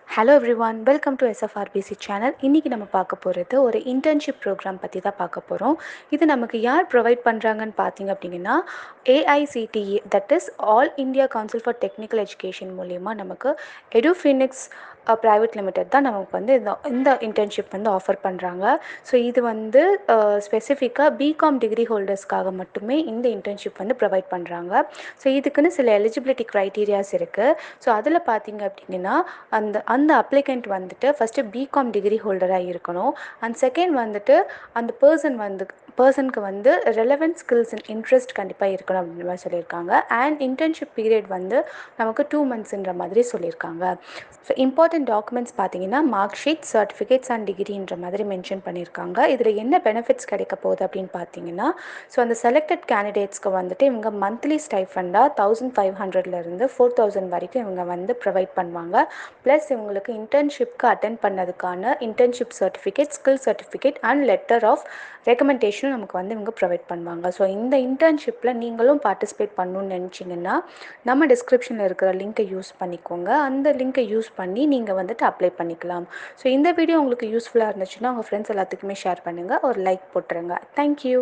Hello everyone, welcome to SFRPC channel. இன்றைக்கி நம்ம பார்க்க போகிறது ஒரு இன்டர்ன்ஷிப் ப்ரோக்ராம் பற்றி தான் பார்க்க போகிறோம். இது நமக்கு யார் ப்ரொவைட் பண்ணுறாங்கன்னு பார்த்தீங்க அப்படின்னா, AICTE, that is all India council for technical education மூலிமா நமக்கு எடுஃபினிக்ஸ் ப்ரைவேட் லிமிடெட் தான் நமக்கு வந்து இந்த இன்டர்ன்ஷிப் வந்து ஆஃபர் பண்ணுறாங்க. ஸோ இது வந்து ஸ்பெசிஃபிக்காக பிகாம் டிகிரி ஹோல்டர்ஸ்க்காக மட்டுமே இந்த இன்டர்ன்ஷிப் வந்து ப்ரொவைட் பண்ணுறாங்க. ஸோ இதுக்குன்னு சில எலிஜிபிலிட்டி க்ரைட்டீரியாஸ் இருக்குது. ஸோ அதில் பார்த்தீங்க அப்படின்னா அந்த அந்த அப்ளிகண்ட் வந்துட்டு ஃபஸ்ட்டு பிகாம் டிகிரி ஹோல்டராக இருக்கணும். அண்ட் செகண்ட் வந்துட்டு அந்த பர்சனுக்கு வந்து ரெலவெண்ட் ஸ்கில்ஸ் அண்ட் இன்ட்ரெஸ்ட் கண்டிப்பாக இருக்கணும் அப்படின்ற மாதிரி சொல்லியிருக்காங்க. அண்ட் இன்டர்ன்ஷிப் பீரியட் வந்து நமக்கு 2 monthsன்ற மாதிரி சொல்லியிருக்காங்க. ஸோ இம்பார்ட்டன்ட் டாக்குமெண்ட்ஸ் பார்த்தீங்கன்னா மார்க் ஷீட், சர்டிஃபிகேட்ஸ் அண்ட் டிகிரின்ற மாதிரி மென்ஷன் பண்ணியிருக்காங்க. இதில் என்ன பெனிஃபிட்ஸ் கிடைக்க போகுது அப்படின்னு பார்த்தீங்கன்னா, ஸோ அந்த செலக்டட் கேண்டிடேட்ஸ்க்கு வந்துட்டு இவங்க மந்த்லி ஸ்டைஃபண்டாக 1500லேருந்து 4000 வரைக்கும் இவங்க வந்து ப்ரொவைட் பண்ணுவாங்க. ப்ளஸ் இவங்களுக்கு இன்டர்ன்ஷிப்க்கு அட்டென்ட் பண்ணதுக்கான internship certificate, skill certificate and letter of ரெக்கமெண்டேஷனும் நமக்கு வந்து இவங்க ப்ரொவைட் பண்ணுவாங்க. ஸோ இந்த இன்டர்ன்ஷிப்பில் நீங்களும் பார்ட்டிசிபேட் பண்ணணும்னு நினச்சிங்கன்னா நம்ம டிஸ்கிரிப்ஷனில் இருக்கிற லிங்க்கை யூஸ் பண்ணிக்கோங்க. அந்த லிங்க்கை யூஸ் பண்ணி நீங்கள் வந்துட்டு அப்ளை பண்ணிக்கலாம். ஸோ இந்த வீடியோ உங்களுக்கு யூஸ்ஃபுல்லாக இருந்துச்சுன்னா உங்கள் ஃப்ரெண்ட்ஸ் எல்லாத்துக்குமே ஷேர் பண்ணுங்கள். ஒரு லைக் போட்டுருங்க. தேங்க்யூ.